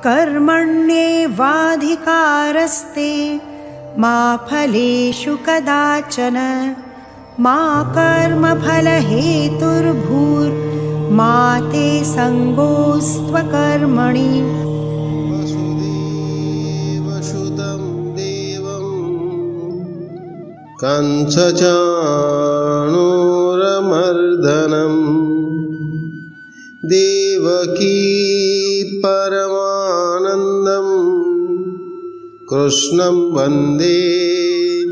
कर्मण्येवाधिकारस्ते मा फलेषु कदाचन मा कर्मफलहेतुर्भूर्मा ते सङ्गोऽस्त्वकर्मणि। वसुदेवसुतं देवं कंसचाणूरमर्दनं देवकी परमानन्दं कृष्णं वन्दे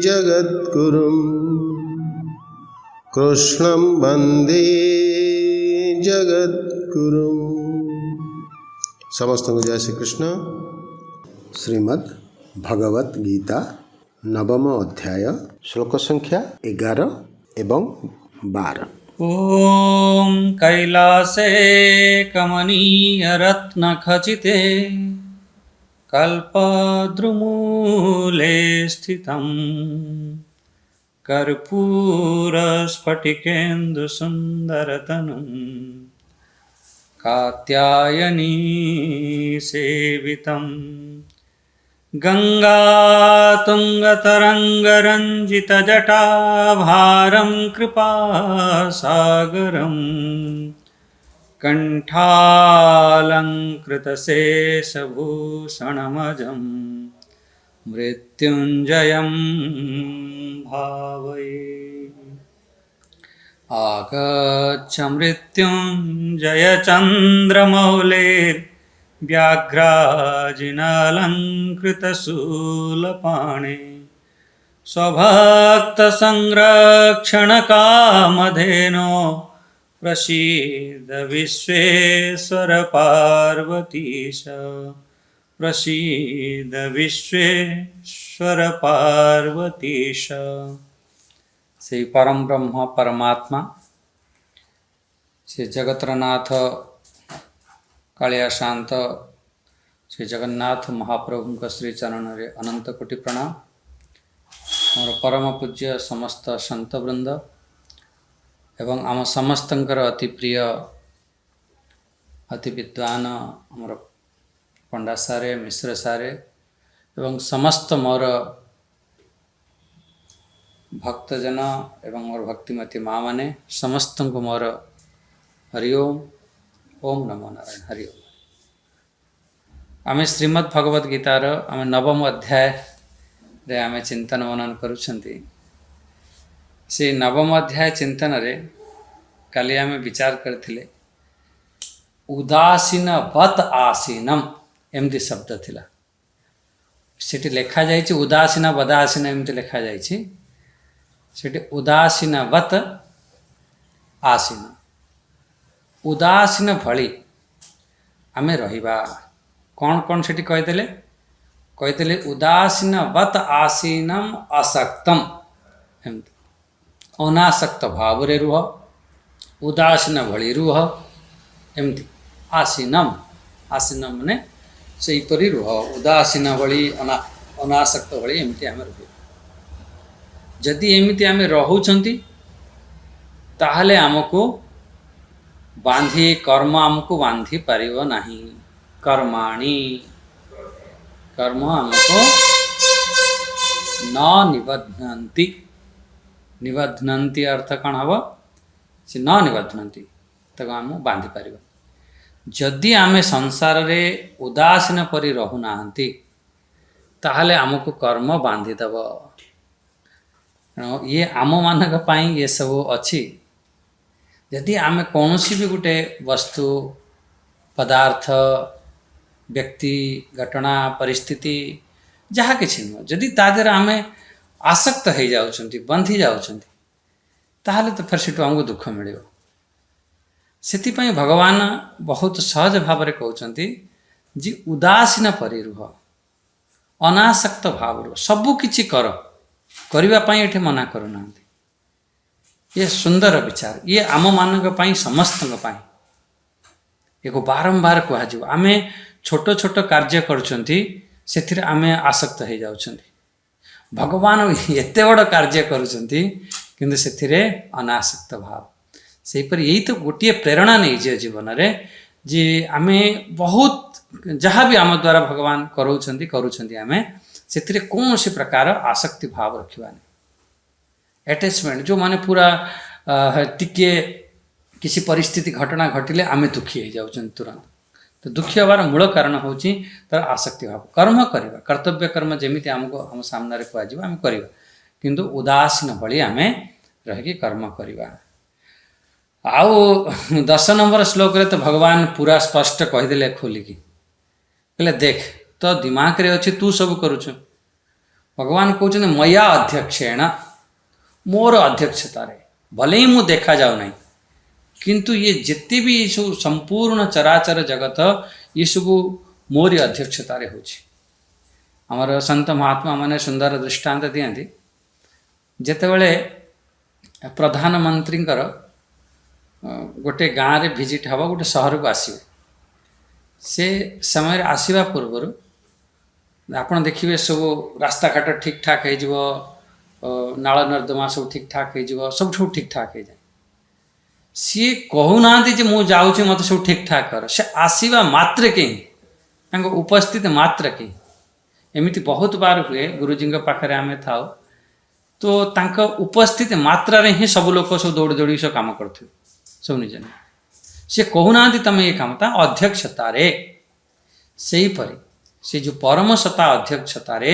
जगद्गुरुं कृष्णं वन्दे जगद्गुरुं। समस्त को जय श्री कृष्ण। श्रीमद् भगवत गीता नवम अध्याय श्लोक संख्या 11 एवं 12। ॐ कैलासे कमनीयरत्नखचिते कल्पद्रुमूले स्थितं कर्पूरस्फटिकेन्दुसुन्दरतनुं कात्यायनी सेवितं गङ्गातुङ्गतरङ्गरञ्जितजटाभारं कृपासागरं कण्ठालङ्कृतशेषभूषणमजं मृत्युञ्जयं भावये। आगच्छ मृत्युञ्जय चन्द्रमौलेर्व्याघ्राजिनालङ्कृतशूलपाणे स्वभक्तसंरक्षणकामधेनो प्रसीद विश्वेश्वर पार्वतीश प्रसीद विश्वेश्वर पार्वतीश। श्री परम ब्रह्म परमात्मा श्री जगत्रनाथ कालिया शांत श्री जगन्नाथ महाप्रभु का श्री चरण रे अनंत कोटि प्रणाम। और परम पूज्य समस्त संत वृंद एवं आम समस्तंकर अति प्रिय अति विद्वान आमर पंडा सारे मिश्र सारे एवं समस्त मोर भक्तजन एवं मोर भक्तिमती माँ माने समस्त को मोर हरिओम ओम नमो नारायण हरिओम। आमे श्रीमद् भगवत गीतार आमे नवम अध्याय रे आमे चिंतन मनन करुछंती। से नवम अध्याय चिंतन रे काली आमे विचार करथिले उदासीन वत आसीनम एमती शब्द थिला। सेठी लेखा जायछि उदासीन वदासीन एमती लेखा जायछि। सेठी उदासीन वत आसीन उदासीन भली आमे रहिबा। कौन कौन सेठी कहते उदासीन वत आसीनम असक्तम एमती अनासक्त भाव रे रुह उदासीन भली रुह एमती आसीनम आसीनम माने सेई परी रुह उदासीन भली अनासक्त भली एमती आमे रुह। जदि एमती आमे रहुछंती ताहले आमको बांधी कर्म आमको बांधी पारिबो नाही। कर्माणि कर्म आमको न निबध्नन्ति। निबध्नन्ति अर्थ कौन हम से न निबध्नन्ति तक आम बांधी पार। जदि आमे संसार रे उदासीन परी रहु नाहंती ताहले आमको कर्म बांधी दब। ये आम मानक पाई ये सब अच्छी। यदि आमे कौनसी भी गोटे वस्तु पदार्थ व्यक्ति घटना परिस्थिति जहाँ किसी नुह जदि तादेर आमे आसक्त हो जाउछंती बंधी जाउछंती ताहले तो फिर सेठू आमको दुख मिलियो। सेतिपई भगवान बहुत सहज भाव रे कहउछंती जी उदासीन परि रुह अनासक्त भाव रुह सबु किछि कर करिबा पई एठे मना करू नांती। ये सुंदर विचार ये आम मानक पई समस्त पई एको बारंबार कह जो आमे छोट छोट कार्य करुछंती सेथिरे आमे आसक्त हो जाउछंती। भगवान एते बड़ कार्य करुछंती किंतु सेथिरे अनासक्त भाव। सेहीपरि यही तो गोटे प्रेरणा नहीं जे जीवन रे जे आमे बहुत जहाँ भी आम द्वारा भगवान करूँ आम से कौन सी प्रकार आसक्ति भाव रखा अटैचमेंट जो माने पूरा टिके किसी परिस्थिति घटना घटिले आम दुखी हो जाऊँ तुरंत। तो दुखी हबार मूल कारण हूँ तार आसक्ति भाव। कर्म करवा कर्तव्य कर्म जमी आमको आम सामने कहुआ आम करवा किंतु उदासीन भली आम रहीकि कर्म करवा। आउ 10 नंबर श्लोक रे तो भगवान पूरा स्पष्ट कहीदे खोलिकी कहले देख तो दिमाग रे अच्छी तू सब करुच। भगवान कहते मया अध्यक्षेण मोर अध्यक्षता भले ही मु देखा जाऊ नहीं किंतु ये जिते भी सब संपूर्ण चराचर जगत ये सब मोरी अध्यक्षता हो। आमर संत महात्मा माने सुंदर दृष्टांत दियंती जेतेबेले प्रधानमंत्री गोटे गाँव रे विजिट हवा गोटे सहर को आसवे से समय आसवा पूर्व आपड़ देखिए सब रास्ता घाट ठीक ठाक हो नाल नर्दमा सब ठीक ठाक हो सब ठीक ठाक हो जाए सी कहूना मु जाऊँ मत सब ठीक ठाक कर से आसवा मात्र के उपस्थित मात्र के एमती बहुत बार हुए गुरुजी पाखे आम था तो तांका उपस्थित मात्रा रे ही सब लोग सब दौड़ दौड़ी सब काम करते सब निज सी कहूना तुम ये काम अध्यक्षतार से परी से जो परम सत्ता अध्यक्षतार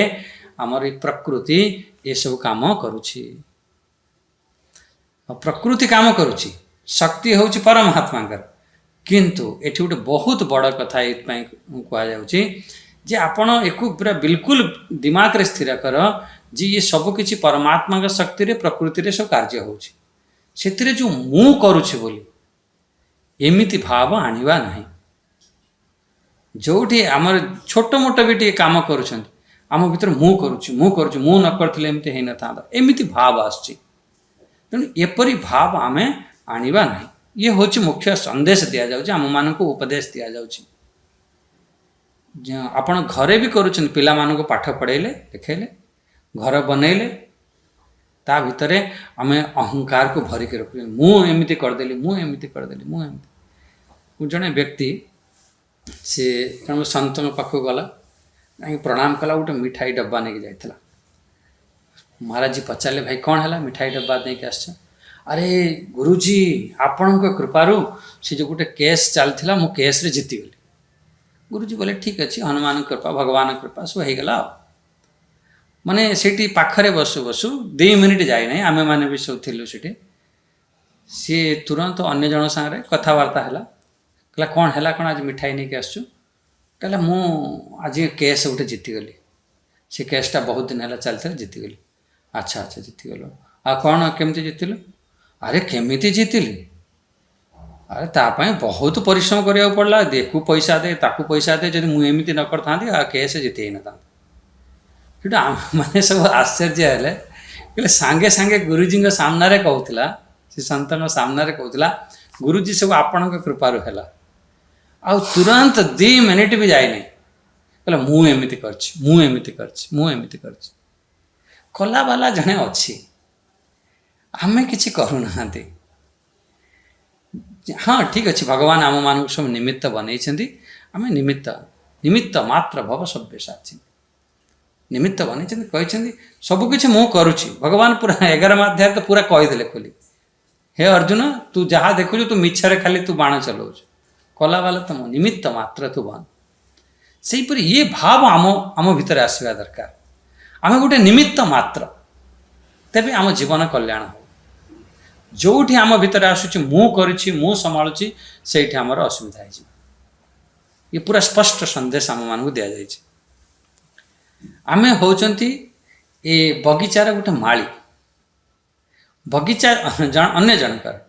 आमर प्रकृति ये सब काम करुछि प्रकृति काम करुछि शक्ति हूँ परमात्मा किंतु एठी गोटे बहुत बड़ कथा ये कहुच्छी जे आपण एक पूरा बिल्कुल दिमाग रे स्थिर कर जी ये सब किछि परमात्मा का शक्ति रे प्रकृति रे सब कार्य होछि सेतिरे जो मु करुछि बोली एमिति भाव आनिबा नहीं। जोठी आमर छोट मोट भी टे काम करुछन आम भीतर मु करुछि मु न करथिले एमिति हे न था एमिति भाव आछि तेणु एपरि भाव आमे आनिबा नहीं। ये होछि मुख्य संदेश दिया जाउछि आम मानक उपदेश दिया जाउछि। आपण घरे भी करुछन पिला मानक पाठ पढ़ेले लिखेले घर बनैले ता भितरे आमे अहंकार को भरिक रखले मु एमिति करदेली मु एमिति करदेली मु एमिति। जड़े व्यक्ति से जन संत पाखक गला प्रणाम कला गोटे मिठाई डब्बा नहीं जाइला महाराज जी पचारे भाई कौन है मिठाई डब्बा नहीं के आस अरे गुरुजी आपण कृपारू से जो गोटे केस चलता मु केस रे जीतीगली गुरुजी बोले ठीक अच्छे हनुमान कृपा भगवान कृपा सब हो गला माने सेठी पाखरे बसु बसु 2 मिनिट जाए ना आमे माने भी सब थिलु सेठी सी तुरंत अन्य जन संगे कथबार्ता है कहला कौन है कौन आज मिठाई नहीं के आसु कहला मु आज केस गोटे जीतीगली से केसटा बहुत दिन है चलता जीतीगली अच्छा अच्छा जीतीगल आ कौन केमती जीतिलु अरे केमिति जीतिली अरे तापाई बहुत परिश्रम करिया पड़ला देखू पैसा दे ताकू पैसा दे जब मुझे एमती न करता केस जीते ही न था मैंने सब आश्चर्य है कहले सांगे सांगे गुरुजी सामने कहूला से संत सामने कहूला गुरुजी सब आपण कृपारू है आ तुरंत 2 मिनिट भी जाए नहीं कहला मु एमती कर कला वाला जड़े अच्छी आमे किसी करूना हाँ ठीक अच्छे भगवान आम मान सब निमित्त बनई आम निमित्त मात्र भव सभ्य साची निमित्त बनई कही सबकि मु करुच्ची भगवान पूरा 11 अध्याय तो पूरा कहीदे खोली हे अर्जुन तू जहाँ देखु तू मिछरे खाली तू बाण चलाऊ कला वाला तो निमित्त मात्र तू बन से ये भाव आम आम भितर आसवा दरकार आम गोटे निमित्त मात्र तेबे आम जीवन कल्याण हो जोठी आम भितर आसुची मु करुच्ची मु संभाळुची सेठी आमर असुविधा है ये पूरा स्पष्ट संदेश आम मान दि जाए आमे होचंती ए बगीचार गोटे माली बगीचा अन्य जनकर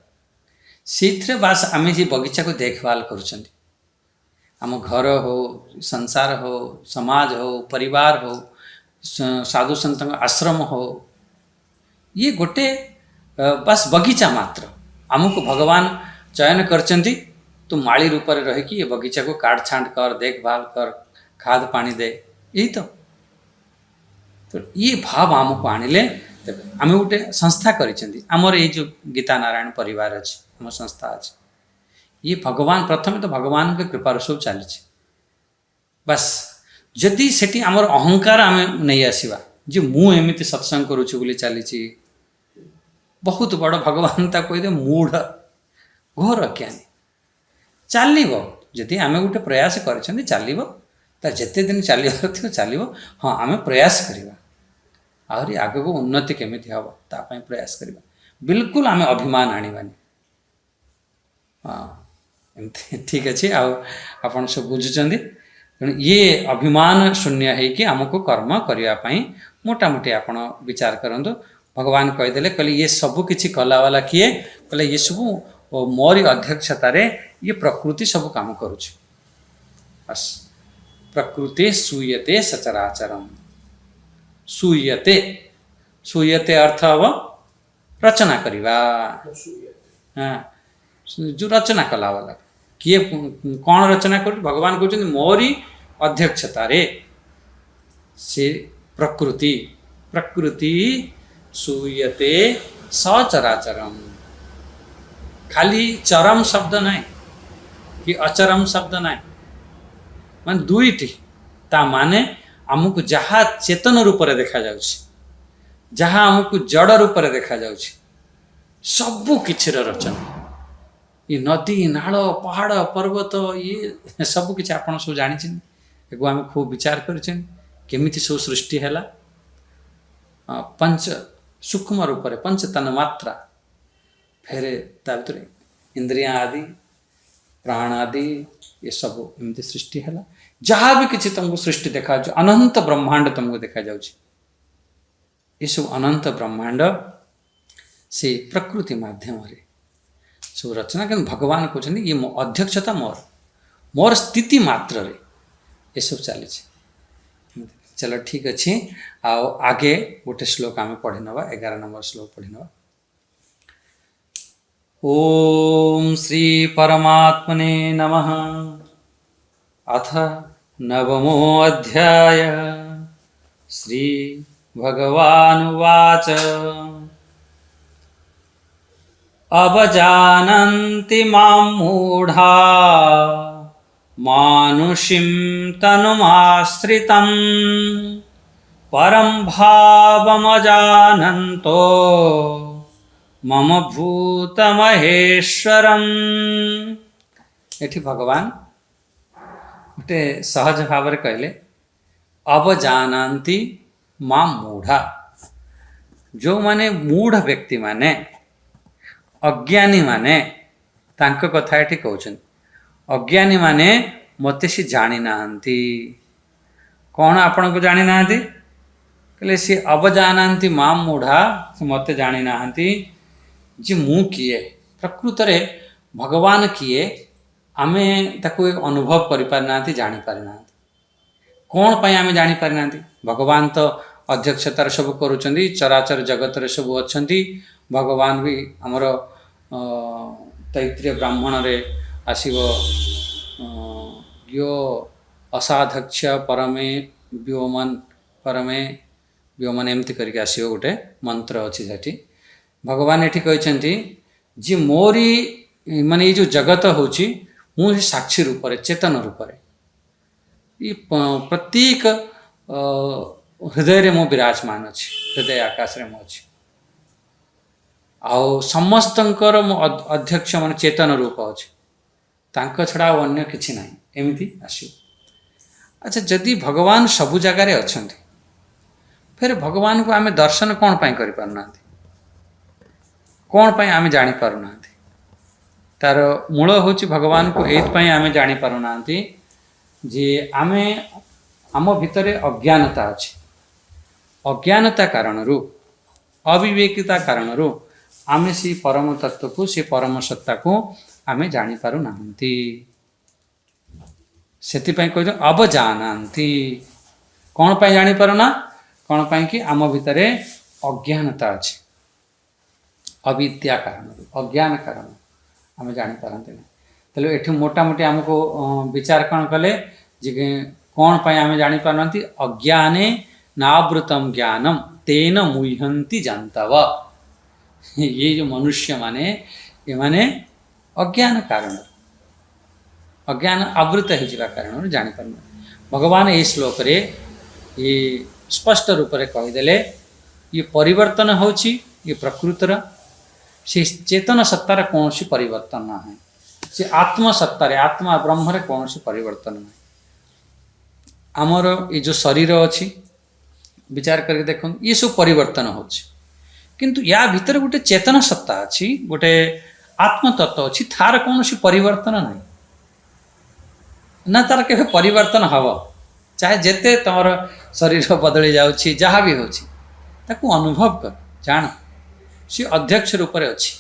से बास आमे जी बगीचा को देखभाल करुचंती आम घर हो संसार हो समाज हो परिवार हो साधु संत आश्रम हो ये गोटे बस बगीचा मात्र आमको भगवान चयन करचंती तो माली रूप में रह कि ये बगीचा को काट छांट कर देखभाल कर खाद पानी दे यही तो ये भाव आमको आनिले आम गोटे संस्था करमर ये जो गीता नारायण परिवार अच्छे आम संस्था अच्छे ये भगवान प्रथम तो भगवान के कृपार सब चली ବାସ୍ ଯଦି ସେଠି ଆମର ଅହଙ୍କାର ଆମେ ନେଇ ଆସିବା ଯେ ମୁଁ ଏମିତି ସତ୍ସଙ୍ଗ କରୁଛି ବୋଲି ଚାଲିଛି, ବହୁତ ବଡ଼ ଭଗବାନ ତାକୁ କହିଦେ ମୂଢ଼ ଘୋର ଅଜ୍ଞାନୀ। ଚାଲିବ ଯଦି ଆମେ ଗୋଟେ ପ୍ରୟାସ କରିଛନ୍ତି ଚାଲିବ, ତା ଯେତେ ଦିନ ଚାଲିବାର ଥିବ ଚାଲିବ। ହଁ ଆମେ ପ୍ରୟାସ କରିବା, ଆହୁରି ଆଗକୁ ଉନ୍ନତି କେମିତି ହେବ ତା ପାଇଁ ପ୍ରୟାସ କରିବା। ବିଲକୁଲ ଆମେ ଅଭିମାନ ଆଣିବାନି। ହଁ ଏମିତି ଠିକ୍ ଅଛି। ଆଉ ଆପଣ ସବୁ ବୁଝୁଛନ୍ତି। ତେଣୁ ଇଏ ଅଭିମାନ ଶୂନ୍ୟ ହେଇକି ଆମକୁ କର୍ମ କରିବା ପାଇଁ ମୋଟାମୋଟି ଆପଣ ବିଚାର କରନ୍ତୁ। ଭଗବାନ କହିଦେଲେ, କହିଲେ ଇଏ ସବୁ କିଛି କଲାବାଲା କିଏ? କହିଲେ ଇଏ ସବୁ ମୋରି ଅଧ୍ୟକ୍ଷତାରେ ଇଏ ପ୍ରକୃତି ସବୁ କାମ କରୁଛି। ବାସ୍ ପ୍ରକୃତି ସୁୟତେ ସଚରାଚରମ୍। ସୁୟତେ, ସୁୟତେ ଅର୍ଥ ହେବ ରଚନା କରିବା। ହଁ ଯେଉଁ ରଚନା କଲା ବାଲା କିଏ, କ'ଣ ରଚନା କରୁଛି? ଭଗବାନ କହୁଛନ୍ତି ମୋରି ଅଧ୍ୟକ୍ଷତାରେ ସେ ପ୍ରକୃତି, ପ୍ରକୃତି ସୁୟତେ ସଚରାଚରମ୍। ଖାଲି ଚରମ ଶବ୍ଦ ନାହିଁ କି ଅଚରମ ଶବ୍ଦ ନାହିଁ, ମାନେ ଦୁଇଟି। ତା ମାନେ ଆମକୁ ଯାହା ଚେତନ ରୂପରେ ଦେଖାଯାଉଛି, ଯାହା ଆମକୁ ଜଡ଼ ରୂପରେ ଦେଖାଯାଉଛି, ସବୁ କିଛିର ରଚନା। ଏ ନଦୀ ନାଳ ପାହାଡ଼ ପର୍ବତ ଇଏ ସବୁ କିଛି ଆପଣ ସବୁ ଜାଣିଛନ୍ତି। ଏକୁ ଆମେ ଖୁବ୍ ବିଚାର କରିଛନ୍ତି କେମିତି ସବୁ ସୃଷ୍ଟି ହେଲା। ପଞ୍ଚ ସୂକ୍ଷ୍ମ ରୂପରେ ପଞ୍ଚତନ ମାତ୍ରା, ଫେରେ ତା ଭିତରେ ଇନ୍ଦ୍ରିୟ ଆଦି ପ୍ରାଣ ଆଦି ଏସବୁ ଏମିତି ସୃଷ୍ଟି ହେଲା। ଯାହା ବି କିଛି ତୁମକୁ ସୃଷ୍ଟି ଦେଖାଯାଉଛି, ଅନନ୍ତ ବ୍ରହ୍ମାଣ୍ଡ ତୁମକୁ ଦେଖାଯାଉଛି। ଏସବୁ ଅନନ୍ତ ବ୍ରହ୍ମାଣ୍ଡ ସେ ପ୍ରକୃତି ମାଧ୍ୟମରେ ସବୁ ରଚନା। କିନ୍ତୁ ଭଗବାନ କହୁଛନ୍ତି ଇଏ ମୋ ଅଧ୍ୟକ୍ଷତା, ମୋର ସ୍ଥିତି ମାତ୍ରରେ ଏସବୁ ଚାଲିଛି। ଚଲ ଠିକ୍ ଅଛି। ଆଉ ଆଗେ ଗୋଟେ ଶ୍ଲୋକ ଆମେ ପଢ଼ି ନେବା, 11 ନମ୍ବର ଶ୍ଲୋକ ପଢ଼ି ନେବା। ओम श्री परमात्मने नमः। अथ नवमो अध्याय। श्री भगवानुवाच अवजानन्ति मां मूढा मानुषीं तनुमाश्रितं परं भावमजानन्तो मम भूतमहेश्वरम। एठी भगवान गोटे सहज भाव कहले अवजानन्ति मां मूढ़ा। जो माने मूढ़ व्यक्ति माने अज्ञानी माने तांक कथा एठी कहउछन। अज्ञानी माने मते सी जानी नाहंती। कौन आपण को जानी नाहंती? कहले सी अवजानन्ति मां मूढ़ा, मते जानी नाहंती जे मु किए। प्रकृत रे भगवान किए आमे ताको अनुभव करि पारना, जानी पारना। कौन पाई आमे जानी पारना? भगवान तो अध्यक्षतार सब करूचंदी, चराचर जगत रे सब अछंती। भगवान भी हमर तैत्रीय ब्राह्मण रे आसीबो यो असाध्यक्ष परमे व्योमन परमे व्योमन एमती करके आसीबो। गोटे मंत्र अछि सेठी भगवान एठी कहते जी मोरी माने ये जो जगत होची मु साक्षी रूप रे चेतन रूप रे ये प्रत्येक हृदय रे मो विराजमान अछि। हृदय आकाश रे मो अछि। आउ समस्तंकर मो अध्यक्ष माने चेतन रूप अछि। तांक छडा अन्य किछि नाही एमिति आसी। अच्छा जदि भगवान सबु जगह रे अछंती फिर भगवान को आमे दर्शन कोन पई करि पारना? कौन पाई आमे जानी पारु नांती? तार मूल होची भगवान को एत पाई आमे जानी पारु नांती जे आमे आम भितरे अज्ञानता अछि। अज्ञानता कारणरू अविवेकिता कारणरू आमे सी परम तत्व को, से परम सत्ता को आमे जानी पारु नांती। सेति पाई कहै अवजानन्ति। कौन पाई जानी पारु ना? कौन पाई कि आम भितरे अज्ञानता अछि। अविद्या कारण, अज्ञान कारण आम जानी पारते ना। तेल ये मोटामोटी आमको विचार कौन कले जे कौन पाई आम जानी पारती? अज्ञाने नावृतम ज्ञानम तेन मुह्यंती जानतव। ये जो मनुष्य माने ये माने अज्ञान कारण, अज्ञान आवृत हो कारण जानी पार। भगवान ये श्लोक रे ये स्पष्ट रूप से कहीदेले ये परिवर्तन होची ये प्रकृतिर से चेतन सत्तार कौन परिवर्तन ना है से आत्मसत्तार आत्मा ब्रह्म कौन परिवर्तन ना आमर ये जो शरीर अच्छी विचार करके देखो ये सब परिवर्तन हो किंतु या भीतर गोटे चेतन सत्ता अच्छी गोटे आत्मतत्व अच्छी थार कौन परिवर्तन ना ना तार के परिवर्तन हम चाहे जेते तुम शरीर बदली जाऊँगी जहाँ भी हो अनुभव कर जान सी अध्यक्ष रूप से अच्छी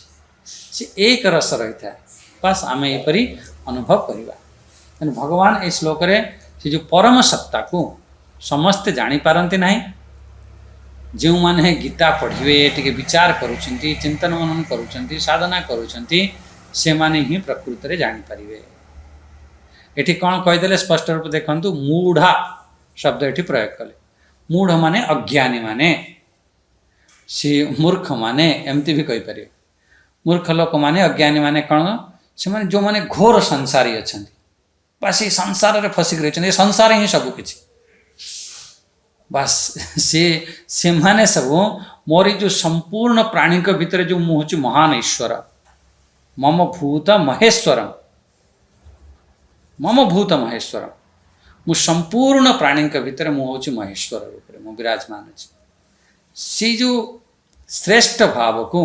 सी एक रस रही था बस आम यपरी अनुभव करवा भगवान ये श्लोक रे से जो परम सत्ता को समस्ते जापारती ना जो मैंने गीता पढ़े टे विचार करुँच चिंतन मनन करुँच साधना करुँच ही प्रकृत में जापारे ये कौन कहीदे स्पष्ट रूप देखु मूढ़ा शब्द ये प्रयोग कले मूढ़ माने अज्ञानी माने सी मूर्ख माने एमती भी कहीपर मूर्ख लोक माने अज्ञानी माने कौन से माने जो माने घोर संसारी अच्छा बस ये संसार रे फसिक रही संसार ही सबकि बस से माने सब मोर जो संपूर्ण प्राणी भितर जो मुझे महान ईश्वर मम भूत महेश्वरम मम भूत महेश्वरम मु संपूर्ण प्राणी भितर मुझे महेश्वर रूप में विराजमान अच्छे से जो श्रेष्ठ भाव को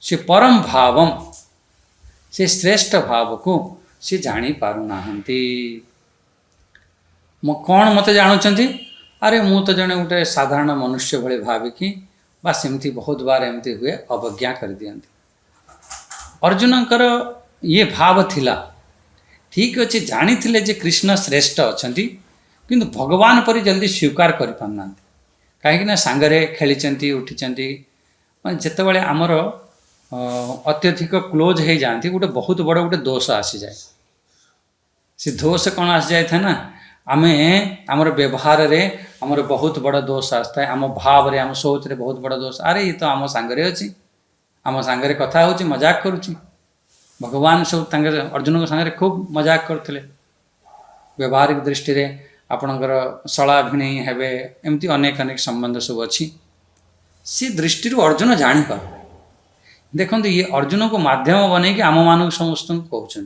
से परम भावम से श्रेष्ठ भाव को से जानी पारुना कौन मत जानुंट अरे मु तो जड़े गोटे साधारण मनुष्य भली भाविकी बस एमती बहुत बार एमती हुए अवज्ञा कर दियंती अर्जुनकर ये भाव थिला ठीक अच्छे जानी थे जे कृष्ण श्रेष्ठ अच्छा किंतु भगवान परी जल्दी स्वीकार कर पारना कहीं सांगरे खेली उठी जिते आमर अत्यधिक क्लोज हो जाती गोटे बहुत बड़ गोटे दोष आसी जाए से दोष कौन आसी जाए था ना आमे आमर व्यवहार रे आमर बहुत बड़ दोष आसता है आम भाव रे आम सोच रे बहुत बड़ दोष अरे ये तो आम सांगरे अच्छी आम सांगरे कथा हो मजाक करुच्ची भगवान सब अर्जुन को सांगे खूब मजाक करते व्यवहारिक दृष्टि रे आपणकर शला भिणी हेबे एमती अनेक अनेक संबंध सब अच्छी सी दृष्टि अर्जुन जापर देखो ये अर्जुन को माध्यम बन आम मान समस्त कहते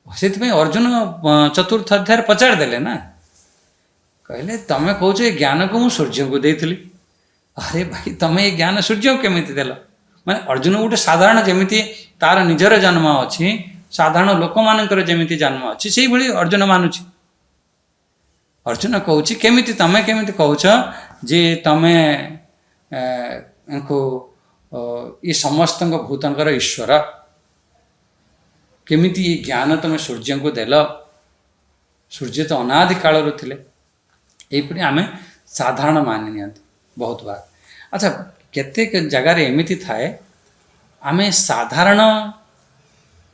से अर्जुन चतुर्थ अध्याय पचार देले ना कहले तमें कौच ये ज्ञान को मुझे सूर्य को देती अरे भाई तुम्हें ये ज्ञान सूर्य को केमी देल माने अर्जुन गोटे साधारण जमी तार निजर जन्म अच्छी साधारण लोक मानकर जमी जन्म अच्छी से भाई अर्जुन मानुची अर्जुन कहूँ केमी तमें केमी कौच जे तमें ये समस्त भूतंकर ईश्वर केमिति ये ज्ञान तुम सूर्य को देल सूर्य तो अनादि काल थे यहीपरि आम साधारण मानि नि बहुत बार अच्छा केतेक जगार एमती थाए आम साधारण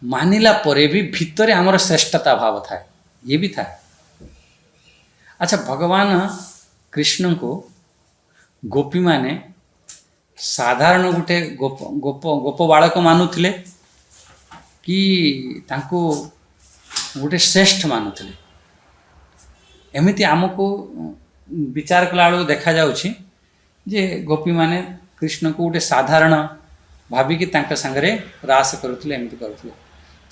मानिला परे भी भितर आमर श्रेष्ठता भाव थाए ये भी थाए अच्छा भगवान कृष्ण को गोपी माने साधारण गोटे गोप गोप गोप बालक मानुले कि तांको गोटे श्रेष्ठ मानुले एमती आमको विचार कला बेलू देखा जाउछि जे गोपी माने कृष्ण को गोटे साधारण भाविकी तांका संगरे रास करुले एमती करुले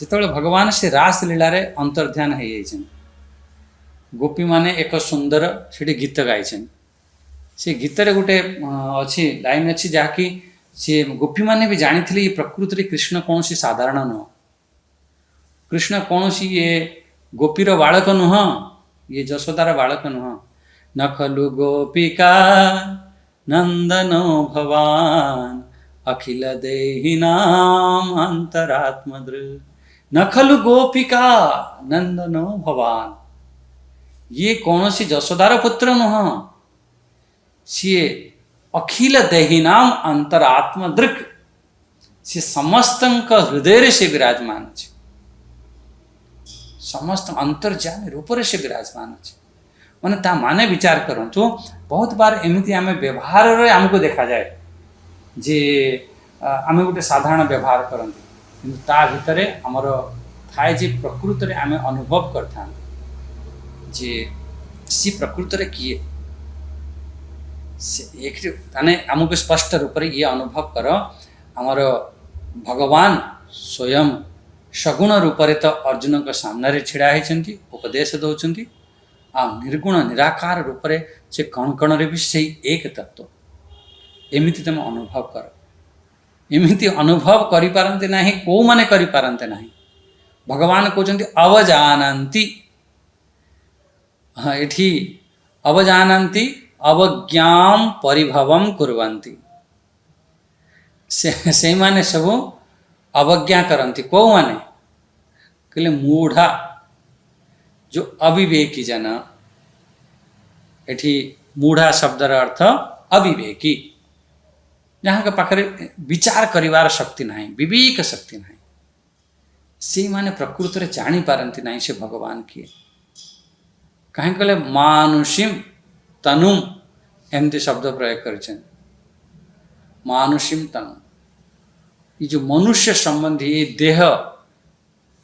जिते भगवान से रास लीला रे अंतर्ध्यान हो जाइछन गोपी माने एक सुंदर से गीत गाइछन से गीत रे गोटे अच्छी लाइन अच्छी जहाँकि सी गोपी माने भी जानी थी प्रकृति रे कृष्ण कौन सी साधारण नुह कृष्ण कौन सी ये गोपीर बालक नुह ये जशोदार बालक नुह न खलु गोपिका नंदनो भवान अखिल देहिनाम अंतरात्मदृ न खलु गोपिका नंदनो भवान ये कौन सी जशोदार पुत्र नुह सी अखिल देहिनाम अंतरात्म दृक् सी समस्त हृदय से विराजमान अच्छे समस्त अंतर्जामी रूप से विराजमान अच्छे मैंने ता माने विचार करंतु बहुत बार एमती आम व्यवहार आमको देखा जाए जे आम गोटे साधारण व्यवहार करती किंतु ता भितर आमर थाए जे प्रकृत में आम अनुभव करता ଯେ सी प्रकृତରେ କିଏ ସେ ଏକରେ ମାନେ ଆମକୁ ସ୍ପଷ୍ଟ ରୂପରେ ଇଏ ଅନୁଭବ କର ଆମର ଭଗବାନ ସ୍ୱୟଂ ସଗୁଣ ରୂପରେ ତ ଅର୍ଜୁନଙ୍କ ସାମ୍ନାରେ ଛିଡ଼ା ହେଇଛନ୍ତି ଉପଦେଶ ଦେଉଛନ୍ତି ଆଉ ନିର୍ଗୁଣ ନିରାକାର ରୂପରେ ସେ କଣ କଣରେ ବି ସେଇ ଏକ ତତ୍ତ୍ୱ ଏମିତି ତୁମେ ଅନୁଭବ କର ଏମିତି ଅନୁଭବ କରିପାରନ୍ତି ନାହିଁ କେଉଁମାନେ କରିପାରନ୍ତି ନାହିଁ ଭଗବାନ କହୁଛନ୍ତି ଅବଜାନନ୍ତି ହଁ ଏଠି ଅବଜାନନ୍ତି ଅବଜ୍ଞାମ ପରିଭବମ କୁର୍वନ୍ତି ସେଇମାନେ ସବୁ ଅବଜ୍ଞା କରନ୍ତି କେଉଁମାନେ କହିଲେ ମୂଢ଼ା जो अविवेकी जन एठी मूढ़ा शब्दर अर्थ अविवेकी जहाँ के पाखरे विचार करिवार शक्ति नहीं विवेक शक्ति नहीं से माने प्रकृत रे जानी पारंती नहीं से भगवान किए कहीं कहले मानुषिम तनुम एमती शब्द प्रयोग कर मानुषिम तनु ये जो मनुष्य संबंधी ये देह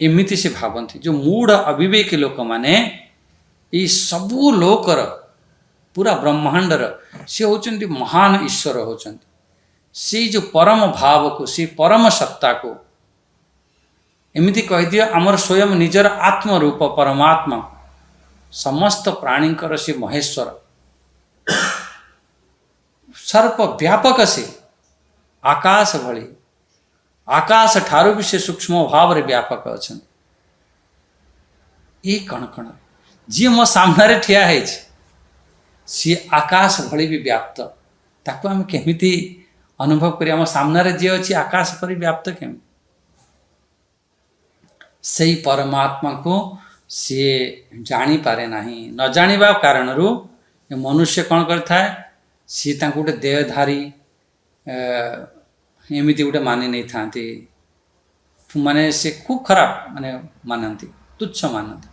एमिति से भावती जो मूढ़ अविवेकी लोक माने ये सबू लोकर पूरा ब्रह्मांडर सी होचंती महान ईश्वर होचंती सी जो परम भाव को सी परम सत्ता को एमिति कह दिया आमर स्वयं निजर आत्मरूप परमात्मा समस्त प्राणीकर सी महेश्वर सर्प व्यापक से आकाश भली आकाश ठारू भी से सूक्ष्म भाव रे व्यापक अच्छा ये कण कण जी मो सामने ठिया है सी आकाश भली भी व्याप्त ताको आम केमिति अनुभव करी आम सामने जी अच्छी आकाश पर व्याप्त केमी से परमात्मा को सी जानी पारे नहीं न जानिबा कारण रु मनुष्य कौन करता है सी तांको गोटे देहधारी एमिति गोटे मानि नहीं था माने से खूब खराब माने मानती तुच्छ मानती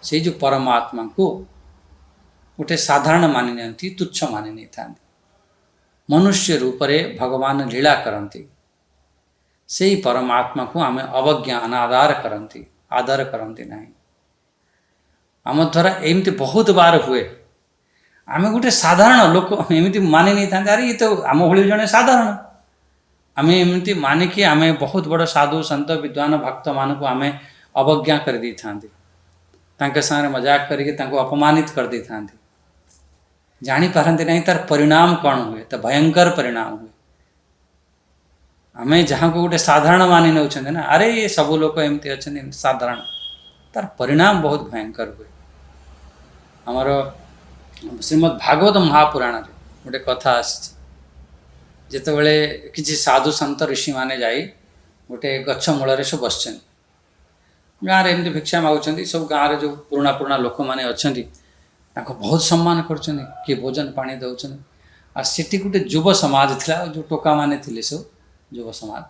से जो परमात्मा को गोटे साधारण मानि नहीं तुच्छ मानि नहीं था मनुष्य रूप रे भगवान लीला करती से परमात्मा को आम अवज्ञा अनादर करती आदर करती नहीं आम द्वारा एमती बहुत बार हुए आम गोटे साधारण लोक एमती मानि नहीं था अरे ये तो आम भली जड़े साधारण आम एमती मानिकी आम बहुत बड़ साधु सन्त विद्वान भक्त मान को आम अवज्ञा कर दी था सारे मजाक करके अपमानित कर दी था जानी पारती नहीं तार परिणाम कौन हुए तो भयंकर परिणाम हुए आम जहाँ को गोटे साधारण मानि नौ ना अरे ये सब लोग एमती अच्छा साधारण तार परिणाम बहुत भयंकर हुए आमर श्रीमद् भागवत महापुराण गोटे कथा आसी जिते बड़े किसी साधु सन्त ऋषि माने जाई गोटे गछ मूल सब बस गाँव में एमती भिक्षा मागुंट सब गाँव जो पुराणा पुराणा लोक मैंने अच्छा बहुत सम्मान कर किए भोजन पानी दौरान आ सेठी गोटे युव समाज था जो टोका मैंने थे सब युव समाज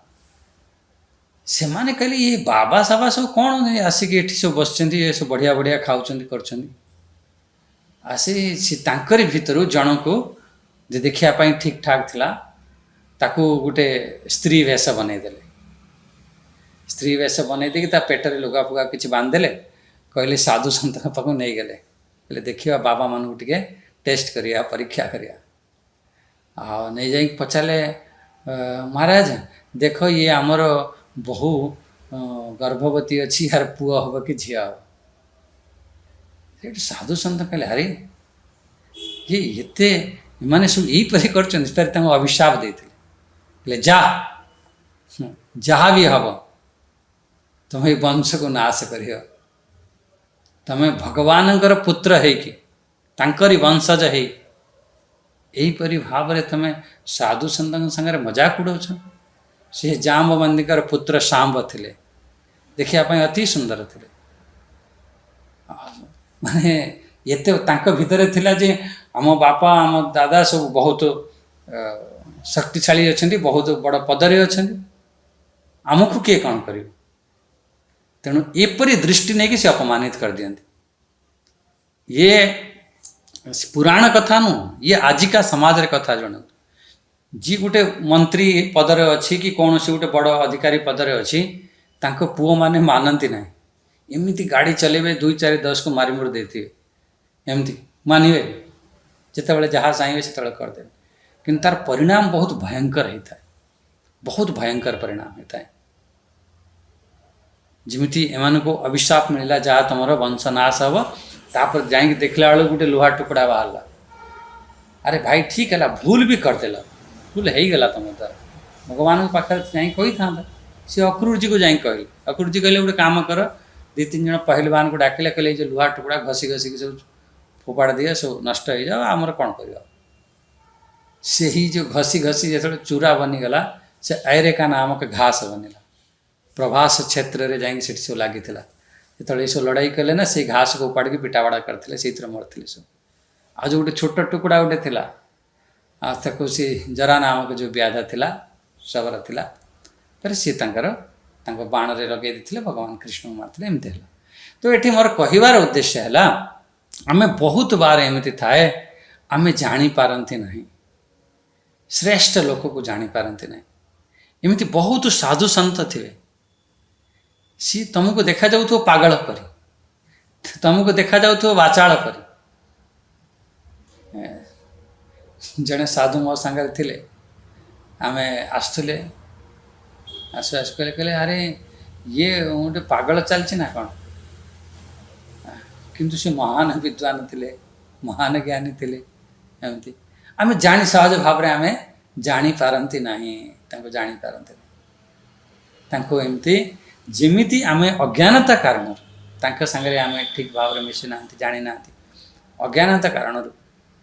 से माने कहले ये बाबा साबा सब कौन आसिक ये सब बस सब बढ़िया बढ़िया खाऊँ कर आसी तांकरी भितर जन को जे देखापी ठीक ठाक थिला ताकू गोटे स्त्री वेश बनईदेले स्त्री वेश बनई देकी पेटर लुगा फुगा किसी बांधिदेले कहले साधु सन्त पाक नहीं गले कहले देखिए बाबा मान टे टेस्ट करिया परीक्षा करिया नहीं जाई पचारे महाराज देख ये आमर बहु गर्भवती अच्छी यार पुआ हम कि झील हम साधु सन्त कहले अरे ये एते माने सब यहीपरि कर अभिशाप देते जा जहाँ भी हम तुम्हें वंश को नाश कर तुम्हें भगवान पुत्र है कि तांकरी वंशज है यहीपरि भाव में तुम्हें साधु सन्त संगे मजाक उड़ाऊ से जाम्बवंती पुत्र सांब थे देखापी अति सुंदर थे माने एते भितर थिला जे आम बापा आम दादा सब बहुत शक्तिशाली अच्छा बहुत बड़ पदरे अच्छा आमको किए कौन कर तेणु एपरी दृष्टि नहीं कि से अपमानित कर दियंती ये पुराण कथा नु ये आजिका समाज रे कथा जन जी गोटे मंत्री पदरे अच्छी कि कौन से गोटे बड़ अधिकारी पदरे अच्छी तांको पुओ माने मानती ना एमती गाड़ी चलेबे 2 4 10 को मारी मुड़ देते ଏମିତି ମାନିବେ, ଯେତେବେଳେ ଯାହା ଚାହିଁବେ ସେତେବେଳେ କରିଦେବେ। କିନ୍ତୁ ତାର ପରିଣାମ ବହୁତ ଭୟଙ୍କର ହେଇଥାଏ, ବହୁତ ଭୟଙ୍କର ପରିଣାମ ହେଇଥାଏ। ଯେମିତି ଏମାନଙ୍କୁ ଅଭିଶାପ ମିଳିଲା, ଯାହା ତୁମର ବଂଶ ନାଶ ହେବ। ତାପରେ ଯାଇକି ଦେଖିଲା ବେଳକୁ ଗୋଟେ ଲୁହା ଟୁକୁଡ଼ା ବାହାରିଲା। ଆରେ ଭାଇ ଠିକ୍ ହେଲା, ଭୁଲ ବି କରିଦେଲ, ଭୁଲ ହେଇଗଲା ତୁମ ଦ୍ୱାରା। ଭଗବାନଙ୍କ ପାଖରେ ଯାଇ କହିଥାନ୍ତା। ସେ ଅକ୍ରୁରଜୀକୁ ଯାଇ କହିଲେ। ଅକ୍ରୁରଜୀ କହିଲେ ଗୋଟେ କାମ କର, 2-3 ଜଣ ପହିଲବାନଙ୍କୁ ଡାକିଲେ, କହିଲେ ଏଇ ଯେଉଁ ଲୁହା ଟୁକୁଡ଼ା ଘଷି ଘଷିକି ସବୁ ଫୋପାଡ଼ି ଦିଅ, ସବୁ ନଷ୍ଟ ହେଇଯାଉ, ଆମର କ'ଣ କରିବା। ସେହି ଯେଉଁ ଘଷି ଘଷି ଯେତେବେଳେ ଚୂରା ବନିଗଲା, ସେ ଐରେକା ନାମକ ଘାସ ବନିଲା। ପ୍ରଭାସ କ୍ଷେତ୍ରରେ ଯାଇକି ସେଠି ସବୁ ଲାଗିଥିଲା। ଯେତେବେଳେ ଏସବୁ ଲଢ଼ାଇ କଲେ ନା, ସେଇ ଘାସକୁ ଉପାଡ଼ିକି ପିଟାବଡ଼ା କରିଥିଲେ, ସେଇଥିରେ ମରିଥିଲେ ସବୁ। ଆଉ ଯେଉଁ ଗୋଟେ ଛୋଟ ଟୁକୁଡ଼ା ଗୋଟେ ଥିଲା, ଆଉ ତାକୁ ସେ ଜରା ନାମକ ଯେଉଁ ବ୍ୟାଧ ଥିଲା, ଶବର ଥିଲା, ତାପରେ ସିଏ ତାଙ୍କ ବାଣରେ ଲଗାଇ ଦେଇଥିଲେ, ଭଗବାନ କୃଷ୍ଣଙ୍କୁ ମାରିଥିଲେ। ଏମିତି ହେଲା। ତ ଏଠି ମୋର କହିବାର ଉଦ୍ଦେଶ୍ୟ ହେଲା, ଆମେ ବହୁତ ବାର ଏମିତି ଥାଏ, ଆମେ ଜାଣିପାରନ୍ତି ନାହିଁ, ଶ୍ରେଷ୍ଠ ଲୋକକୁ ଜାଣିପାରନ୍ତି ନାହିଁ। ଏମିତି ବହୁତ ସାଧୁ ସନ୍ଥ ଥିବେ, ସିଏ ତୁମକୁ ଦେଖାଯାଉଥିବ ପାଗଳ ପରି, ତୁମକୁ ଦେଖାଯାଉଥିବ ବାଚାଳ ପରି। ଜଣେ ସାଧୁ ମୋ ସାଙ୍ଗରେ ଥିଲେ, ଆମେ ଆସୁଥିଲେ, ଆସୁ କହିଲେ ଆରେ ଇଏ ଗୋଟେ ପାଗଳ ଚାଲିଛି ନା କ'ଣ। କିନ୍ତୁ ସେ ମହାନ ବିଦ୍ୱାନ ଥିଲେ, ମହାନ ଜ୍ଞାନୀ ଥିଲେ। ଏମିତି ଆମେ ସହଜ ଭାବରେ ଆମେ ଜାଣିପାରନ୍ତି ନାହିଁ, ତାଙ୍କୁ ଜାଣିପାରନ୍ତି ନାହିଁ। ତାଙ୍କୁ ଏମିତି ଯେମିତି ଆମେ ଅଜ୍ଞାନତା କାରଣରୁ ତାଙ୍କ ସାଙ୍ଗରେ ଆମେ ଠିକ୍ ଭାବରେ ମିଶି ନାହାନ୍ତି, ଜାଣିନାହାନ୍ତି। ଅଜ୍ଞାନତା କାରଣରୁ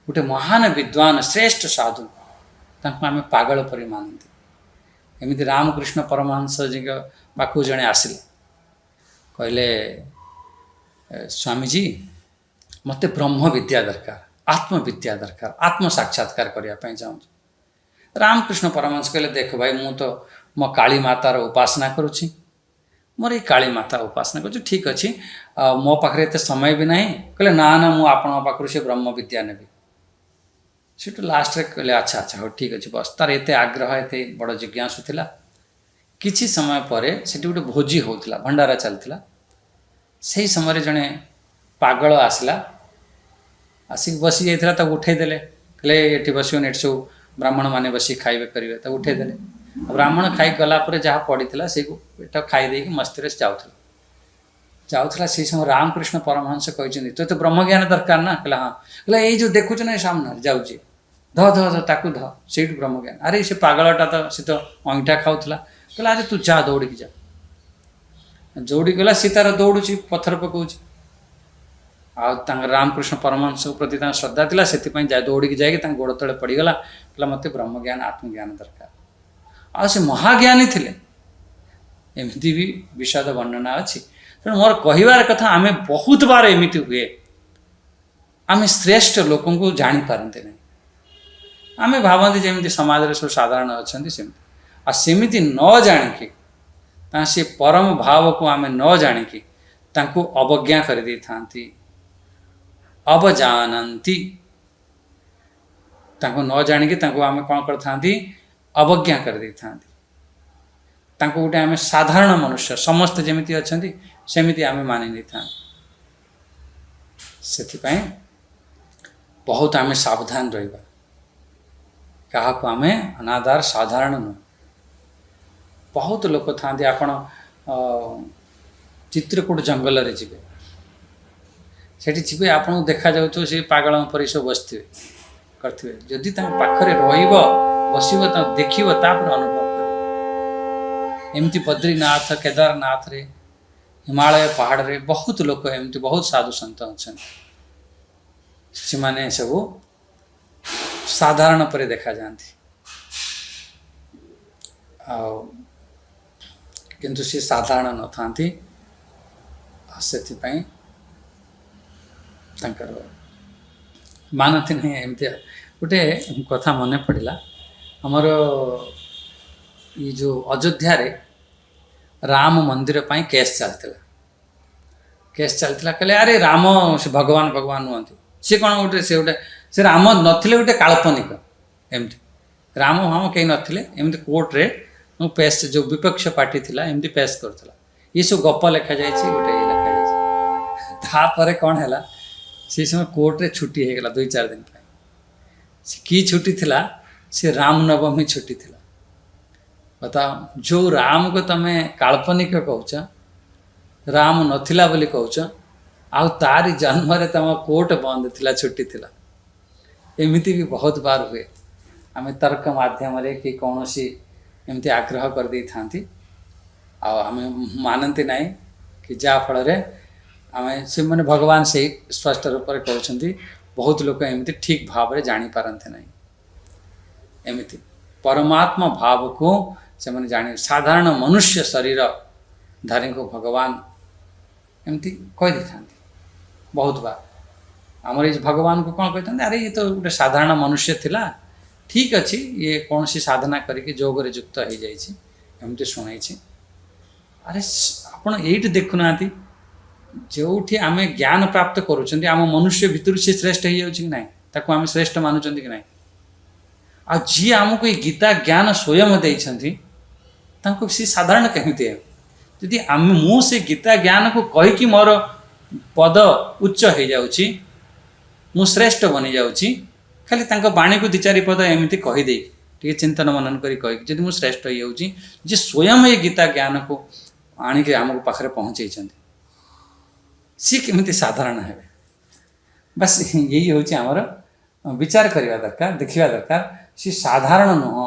ଗୋଟେ ମହାନ ବିଦ୍ୱାନ ଶ୍ରେଷ୍ଠ ସାଧୁ, ତାଙ୍କୁ ଆମେ ପାଗଳ ପରି ମାନନ୍ତି। ଏମିତି ରାମକୃଷ୍ଣ ପରମହଂସଜୀଙ୍କ ପାଖକୁ ଜଣେ ଆସିଲେ, କହିଲେ ସ୍ୱାମୀଜୀ ମୋତେ ବ୍ରହ୍ମ ବିଦ୍ୟା ଦରକାର, ଆତ୍ମବିଦ୍ୟା ଦରକାର, ଆତ୍ମ ସାକ୍ଷାତକାର କରିବା ପାଇଁ ଚାହୁଁଛି। ରାମକୃଷ୍ଣ ପରମହଂସ କହିଲେ ଦେଖ ଭାଇ, ମୁଁ ତ ମୋ କାଳୀ ମାତାର ଉପାସନା କରୁଛି, ମୋର ଏଇ କାଳୀ ମାତା ଉପାସନା କରୁଛି, ଠିକ୍ ଅଛି, ମୋ ପାଖରେ ଏତେ ସମୟ ବି ନାହିଁ। କହିଲେ ନା ମୁଁ ଆପଣଙ୍କ ପାଖରୁ ସେ ବ୍ରହ୍ମ ବିଦ୍ୟା ନେବି। ସେଠୁ ଲାଷ୍ଟରେ କହିଲେ ଆଚ୍ଛା ହଉ ଠିକ୍ ଅଛି ବସ୍। ତାର ଏତେ ଆଗ୍ରହ, ଏତେ ବଡ଼ ଜିଜ୍ଞାସୁ ଥିଲା। କିଛି ସମୟ ପରେ ସେଠି ଗୋଟେ ଭୋଜି ହେଉଥିଲା, ଭଣ୍ଡାରା ଚାଲିଥିଲା। ସେହି ସମୟରେ ଜଣେ ପାଗଳ ଆସିଲା, ଆସିକି ବସି ଯାଇଥିଲା, ତାକୁ ଉଠେଇ ଦେଲେ। କହିଲେ ଏଠି ବସିବନି, ଏଠି ସବୁ ବ୍ରାହ୍ମଣମାନେ ବସିକି ଖାଇବେ କରିବେ। ତାକୁ ଉଠେଇ ଦେଲେ। ବ୍ରାହ୍ମଣ ଖାଇ ଗଲା ପରେ ଯାହା ପଡ଼ିଥିଲା ସେଇକୁ ଏଟା ଖାଇ ଦେଇକି ମସ୍ତିରେ ଯାଉଥିଲା। ସେହି ସମୟ ରାମକୃଷ୍ଣ ପରମହଂସ କହିଛନ୍ତି ତୋତେ ବ୍ରହ୍ମଜ୍ଞାନ ଦରକାର ନା? କହିଲା ହଁ। କହିଲା ଏଇ ଯେଉଁ ଦେଖୁଛୁ ନା, ଏ ସାମ୍ନାରେ ଯାଉଛି, ତାକୁ ସେଇଠୁ ବ୍ରହ୍ମଜ୍ଞାନ। ଆରେ ସେ ପାଗଳଟା ସେ ତ ଅଇଁଠା ଖାଉଥିଲା। କହିଲା ଆରେ ତୁ ଯା, ଦୌଡ଼ିକି ଯା। ଦୌଡ଼ିକି ଗଲା, ସେ ତାର ଦୌଡ଼ୁଛି, ପଥର ପକାଉଛି। ଆଉ ତାଙ୍କ ରାମକୃଷ୍ଣ ପରମହଂସଙ୍କ ପ୍ରତି ତାଙ୍କ ଶ୍ରଦ୍ଧା ଥିଲା, ସେଥିପାଇଁ ଦୌଡ଼ିକି ଯାଇକି ତାଙ୍କ ଗୋଡ଼ ତଳେ ପଡ଼ିଗଲା। କହିଲା ମୋତେ ବ୍ରହ୍ମଜ୍ଞାନ, ଆତ୍ମଜ୍ଞାନ ଦରକାର। ଆଉ ସେ ମହାଜ୍ଞାନୀ ଥିଲେ। ଏମିତି ବି ବିଷାଦ ବର୍ଣ୍ଣନା ଅଛି। ତେଣୁ ମୋର କହିବାର କଥା, ଆମେ ବହୁତ ବାର ଏମିତି ହୁଏ, ଆମେ ଶ୍ରେଷ୍ଠ ଲୋକଙ୍କୁ ଜାଣିପାରନ୍ତି ନାହିଁ। ଆମେ ଭାବନ୍ତି ଯେମିତି ସମାଜରେ ସବୁ ସାଧାରଣ ଅଛନ୍ତି ସେମିତି। ଆଉ ସେମିତି ନ ଜାଣିକି, ସେ ପରମ ଭାବକୁ ଆମେ ନ ଜାଣିକି ତାଙ୍କୁ ଅବଜ୍ଞା କରିଦେଇଥାନ୍ତି, ଅବଜାନନ୍ତି। ତାଙ୍କୁ ନ ଜାଣିକି ତାଙ୍କୁ ଆମେ କ'ଣ କରିଥାନ୍ତି? ଅବଜ୍ଞା କରିଦେଇଥାନ୍ତି। ତାଙ୍କୁ ଗୋଟେ ଆମେ ସାଧାରଣ ମନୁଷ୍ୟ, ସମସ୍ତେ ଯେମିତି ଅଛନ୍ତି ସେମିତି ଆମେ ମାନି ନେଇଥାନ୍ତି। ସେଥିପାଇଁ ବହୁତ ଆମେ ସାବଧାନ ରହିବା। କାହାକୁ ଆମେ ଅନାଦାର, ସାଧାରଣ ନୁହେଁ। ବହୁତ ଲୋକ ଥାଆନ୍ତି, ଆପଣ ଚିତ୍ରକୂଟ ଜଙ୍ଗଲରେ ଯିବେ, ସେଠି ଯିବେ, ଆପଣଙ୍କୁ ଦେଖାଯାଉଥିବ ସେ ପାଗଳଙ୍କ ପରି ସବୁ ବସିଥିବେ କରିଥିବେ। ଯଦି ତାଙ୍କ ପାଖରେ ରହିବ, ବସିବ, ତାଙ୍କୁ ଦେଖିବ, ତାପରେ ଅନୁଭବ କରିବ। ଏମିତି ବଦ୍ରିନାଥ, କେଦାରନାଥରେ, ହିମାଳୟ ପାହାଡ଼ରେ ବହୁତ ଲୋକ ଏମିତି, ବହୁତ ସାଧୁ ସନ୍ଥ ଅଛନ୍ତି। ସେମାନେ ସବୁ ସାଧାରଣ ପରି ଦେଖାଯାଆନ୍ତି, ଆଉ କିନ୍ତୁ ସେ ସାଧାରଣ ନଥାନ୍ତି। ସେଥିପାଇଁ ତାଙ୍କର ମାନନ୍ତି ନାହିଁ। ଏମିତି ଗୋଟେ କଥା ମନେ ପଡ଼ିଲା, ଆମର ଏଇ ଯେଉଁ ଅଯୋଧ୍ୟାରେ ରାମ ମନ୍ଦିର ପାଇଁ କେସ୍ ଚାଲିଥିଲା। କହିଲେ ଆରେ ରାମ ସେ ଭଗବାନ ନୁହନ୍ତି, ସେ କ'ଣ ଗୋଟେ, ସେ ରାମ ନଥିଲେ, ଗୋଟେ କାଳ୍ପନିକ। ଏମିତି ରାମ କେହି ନଥିଲେ। ଏମିତି କୋର୍ଟରେ ପେସ୍, ଯେଉଁ ବିପକ୍ଷ ପାର୍ଟି ଥିଲା, ଏମିତି ପେସ୍ କରୁଥିଲା। ଏସବୁ ଗପ ଲେଖାଯାଇଛି, ଗୋଟେ ଲେଖାଯାଇଛି। ତାପରେ କ'ଣ ହେଲା, से समय कोर्ट रे छुट्टी हो गला 2-4 दिन पे से की छुट्टी थिला से रामनवमी छुट्टी थिला बताओ जो राम को तमे काल्पनिक कहूच राम नथिला बोली कहूच आउ तारी जन्म रे तम कोर्ट बंद थिला छुट्टी थिला एमिति भी बहुत बार हुए आम तर्क माध्यम रे कि कौन सी एमती आग्रह कर दी थांती आम मानती ना कि जा फल आम से मैंने भगवान से स्पष्ट रूप से कहते बहुत लोग एमती ठीक भाव में जानी पारते ना एमती परमात्मा भाव को से मैंने जानी साधारण मनुष्य शरीर धारी को भगवान एमती कही था बहुत बार आमर ये भगवान को कौन कहते अरे ये तो गोटे साधारण मनुष्य थिला ठीक अच्छी ये कौन सी साधना करके जोग रे युक्त हो जाती शुणाई अरे आपण ये देखुना जो आम ज्ञान प्राप्त करुँच आम मनुष्य भितर सी श्रेष्ठ हो जाऊँ कि ना आम श्रेष्ठ मानुंट कि ना आ जी आमको ये गीता ज्ञान स्वयं देती सी साधारण कमी यदि आम से गीता ज्ञान को कहीकि मोर पद उच्च हो जाऊँगी मु श्रेष्ठ बनी जाऊँगी खाली बाणी को 2-4 पद एमती कहीदे टे चिंतन मनन करी कही जब मुझे श्रेष्ठ हो जाऊँगी जे स्वयं ये गीता ज्ञान को आणिक आम पाखे पहुँचे सी केमी साधारण है बस यही हूँ आमर विचार करवा दरकार देखा दरकार सी साधारण नुह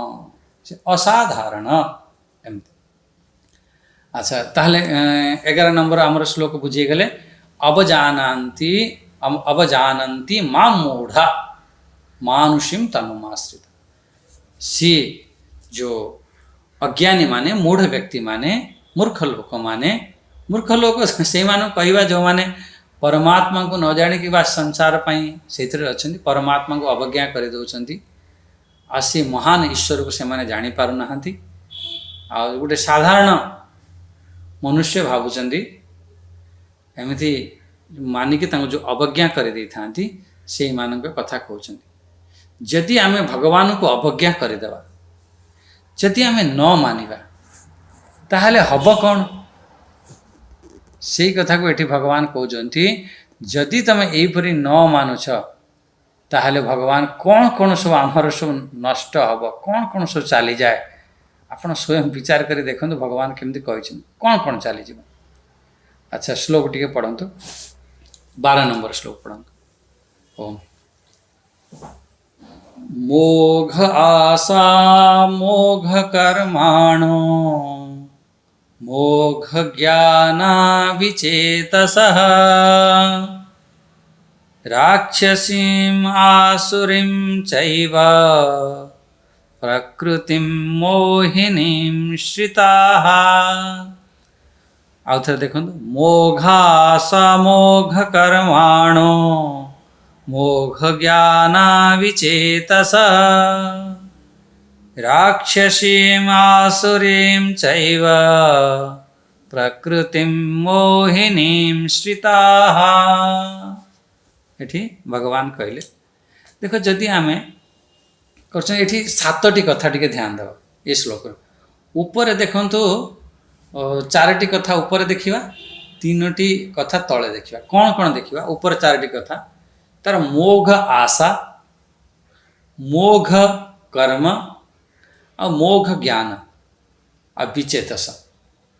से असाधारण एमती अच्छा ताहले 11 नंबर आमर श्लोक बुझीगले अवजानन्ति मां मूढ़ा मानुषीम तनुमाश्रित सी जो अज्ञानी माने मूढ़ व्यक्ति माने मूर्ख लोक से कहवा जो माने परमात्मा को न जाणी कि संसार से अच्छा परमात्मा को अवज्ञा कर दौरान आसी महान ईश्वर को से जानी पारना आ गोटे साधारण मनुष्य भावुंट एमती मानिक जो अवज्ञा कर देती से मान कथा कहते जदि आम भगवान को अवज्ञा करदेवा जदि आम न मानिबा ताहले हब कौन से कथा को ये भगवान कहते जदि तुम यहीपरी न मानुछ ताहले भगवान कौन कौन सब आमर सब नष्ट हम कौन कौन सब चली जाए आपण स्वयं विचार कर देखो भगवान केमती कही कौन कौन चली जाए अच्छा श्लोक टी पढ़तु 12 नंबर श्लोक पढ़तु ओम मोघ आशा मोघ कर्माणो मोघ ज्ञाना विचेतसः राक्षसीम आसुरीम चैव प्रकृतिम मोहिनीम श्रिताः आउ थे देखो मोघासा मोघ कर्माणो मोघ ज्ञाना विचेतस राक्षसीम आसुरीम चैव प्रकृतिम मोहिनीम श्रिताः एठी भगवान कहले देखो जदि आमे कर ये 7टी कथा टे ध्यान देव ये श्लोक ऊपर देखु 4टी कथा ऊपर देखा 3टी कथा तले देखा कौन कौन देखा ऊपर 4टी कथा तार मोघ आशा मोघ कर्म आ मोघ ज्ञान आ विचेतस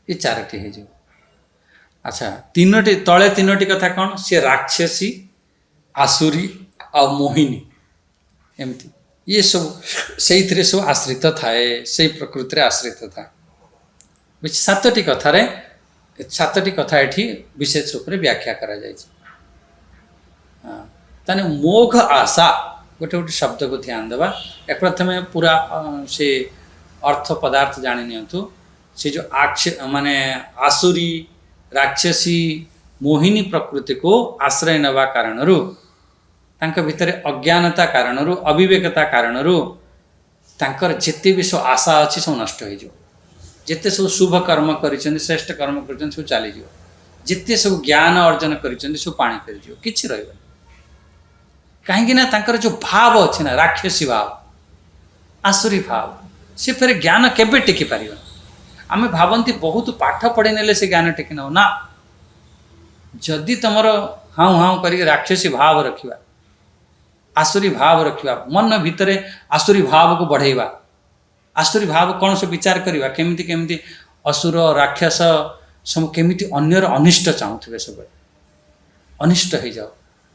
ये 4टी हो अच्छा 3टी तले 3टी कथा कौन सी राक्षसी आसुरी आ मोहिनी एमती ये सब से सब आश्रित थाए से प्रकृति आश्रित था 7टी कथार 7टी कथा ये विशेष रूप से व्याख्या करा ताने मोघ आशा गोटे गोटे शब्द को ध्यान देवा एक प्रथमे पूरा से अर्थ पदार्थ जानी नियंतु से जो माने आसुरी राक्षसी मोहिनी प्रकृति को आश्रय नवा कारणरू तांका भितर अज्ञानता कारणरू अविवेकता कारणरू तांकर जिते भी सब आशा अच्छी सब नष्ट हो जिते सब शुभ कर्म कर श्रेष्ठ कर्म कर सब चली जिते सब ज्ञान अर्जन कर सब पानी कर किसी रहा कहीं ना तांकर जो भाव अच्छे ना राक्षसी भाव आसुरी भाव सी फिर ज्ञान केबे टिकी पार आम भावती बहुत पाठ पढ़ी नेले से ज्ञान टेकी ना जदि तुमर हाउ हाउ करिक राक्षसी भाव रखिबा आसुरी भाव रखिबा मन भितरे आसुरी भाव को बढ़ाइबा आसुरी भाव कौन से विचार करवा केमिति केमिति असुर राक्षस सब केमिति अन्यर अनिष्ट चाहूथे सब अनिष्ट हो जाओ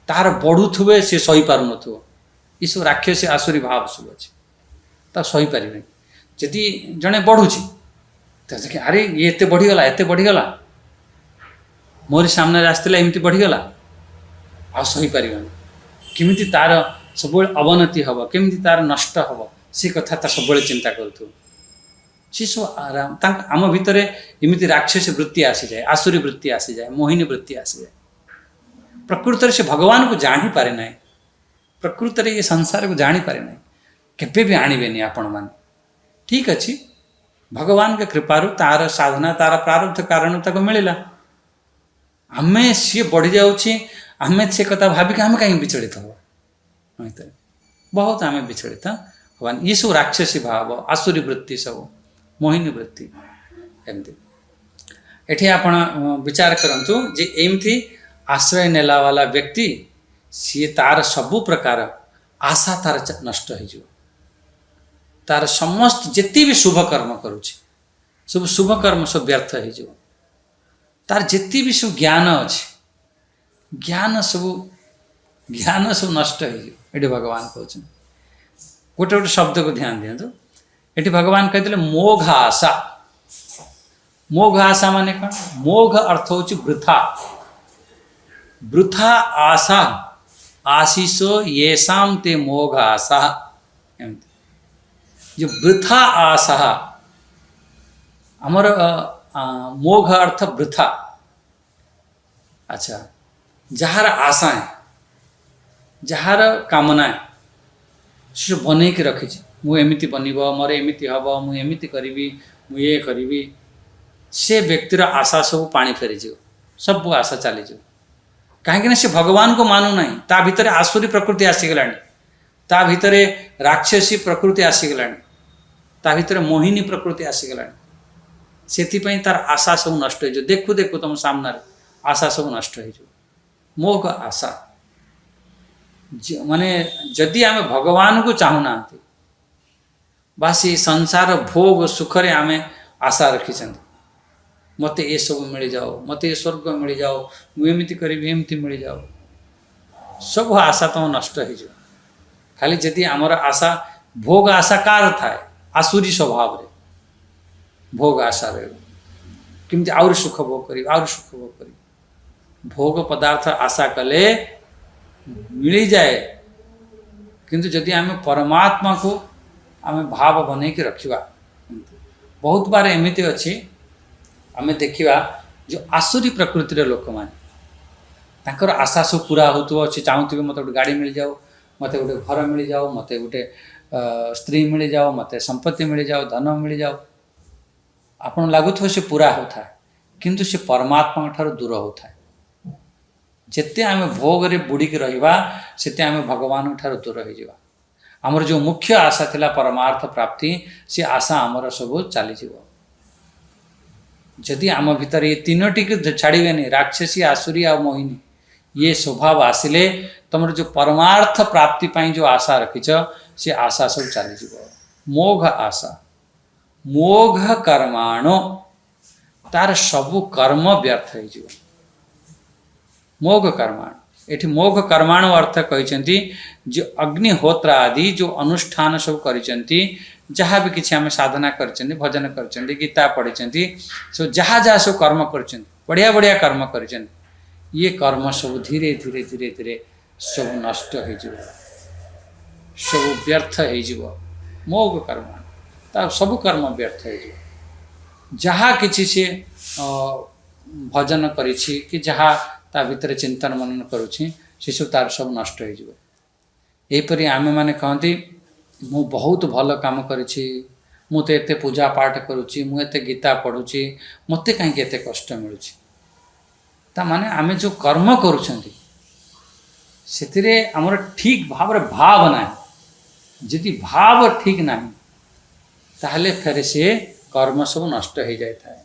तार बढ़ुवे से सही पार नथो ये सब राक्षसी आसुरी भाव सब अच्छे ता सही पारे जदि जड़े बढ़ुची तो अरे ये एते बढ़ीगला मोरी सामने आसला एमती बढ़ीगला आ सही पार केमिति तार सब अवनति हम केमिति तार नष्ट हम से कथा ता सब चिंता करूँ सी सब आम भितर एमती राक्षसी वृत्ति आसी जाए आसुरी वृत्ति आसी जाए मोहिनी वृत्ति आसी जाए प्रकृत से भगवान को जानी पारे ना प्रकृत ये संसार को जानी पारे ना केबे भी आणवेनि आपण मान ठीक अच्छी भगवान के कृपारू तार साधना तार प्रारब्ध कारण तक मिलला आमे सी बढ़ी जाऊँ आमे से कथा भाविक आम कहीं विचलित हम बहुत आम विचलित भगवान ये सब राक्षसी भाव आसुरी वृत्ति सब मोहिनी वृत्ति एमती एठी आपण विचार करंतु जे एमती आश्रय नेला वाला व्यक्ति सी तार सबु प्रकार आशा तार नष्ट हो तार समस्त जिते भी शुभ कर्म करुच्ची सब शुभ कर्म सब व्यर्थ हो तार जिते भी सब ज्ञान अच्छे ज्ञान सब नष्ट हो भगवान कहते गोटे गोटे शब्द को ध्यान दिंतु ये भगवान कहते मोघ आशा मोघ आशा माने कौन मोघ अर्थ हूँ वृथा वृथा आशा आशीषो येषाम ते मोघ आशा एमती जो वृथा आशा आमर मोघ अर्थ वृथा अच्छा जार आशा जार कामना से बनईक रखी मुझे बनब मोर एमती हम मुझे करी मुझे करी से व्यक्तिर आशा सब पानी फेरी सब आशा चली कहीं से भगवान को मानु ना ता भितर आसुरी प्रकृति आसीगला ता भितर राक्षसी प्रकृति आसीगला ता भितर मोहिनी प्रकृति आसीगला से तार आशा सब नष्ट हो देखु देखु तुम सामने आशा सब नष्ट हो मोह आशा माने जदि आम भगवान को चाहूना बासी संसार भोग सुखरे आम आशा रखी मत ये सब मिल जाओ मत ये स्वर्ग मिल जाओ मुझे करी एमती मिल जाओ सब आशा तुम नष्ट हो खाली जदि आमर आशा भोग आशा कार थाए आसुरी स्वभाव रे भोग आशा रे किमती आउर सुख भोग करी आउर सुख भोग करी भोग पदार्थ आशा कले मिल जाए किंतु जदि आम परमात्मा को आम भाव बन के रखा बहुत बार एमती अच्छी आम देखा जो आसुरी प्रकृतिर लोक मैंने आशा सब पूरा हो चाहूबे मत गोटे गाड़ी मिल जाओ मत गोटे घर मिल जाओ मत गोटे स्त्री मिल जाओ मत संपत्ति मिल जाओ धन मिल जाओ आपन लगुव से पूरा होता है किंतु से परमात्मा ठार दूर होता है जिते आम भोग रे बुड़िक रहा से आम भगवान ठार दूर हो आमर जो मुख्य आशा थिला परमार्थ प्राप्ति से आशा आमर सब चली जदि आम भीतर ये तीनोटी को छाड़बेनि राक्षसी आसुरी आ मोहिनी ये स्वभाव आसिले तुम जो परमार्थ प्राप्ति पाई जो आशा रखीच से आशा सब चली मोघ आशा मोघ कर्माणो तार सबु कर्म व्यर्थ हो मोघ कर्माण ये मोघ कर्माण अर्थ कहते जो अग्निहोत्र आदि जो अनुष्ठान सब करचंती जहाँ भी किसी आम साधना कर भजन कर गीता पढ़ी सो जहाँ जहाँ सब कर्म कर बढ़िया बढ़िया कर्म कर ये कर्म सब धीरे धीरे धीरे धीरे सब नष्ट हो सब व्यर्थ हो मोघ कर्म ता सब कर्म व्यर्थ हो जहाँ किसी से भजन करिछि कि जहाँ ता भीतर चिंतन मनन करुछि से सब तार सब नष्ट हो यहीपरि आमे माने कहती मु बहुत भल काम करिछि मु तो एते पूजा पाठ करुछि मु एते गीता पढ़ुछि मते कहीं एते कष्ट मिलुछि ता माने आमे जो कर्म करुछंती सेतिरे हमर ठीक भाव भाव ना जदि भाव ठीक ना ताहले फेर से कर्म सब नष्ट हो जाए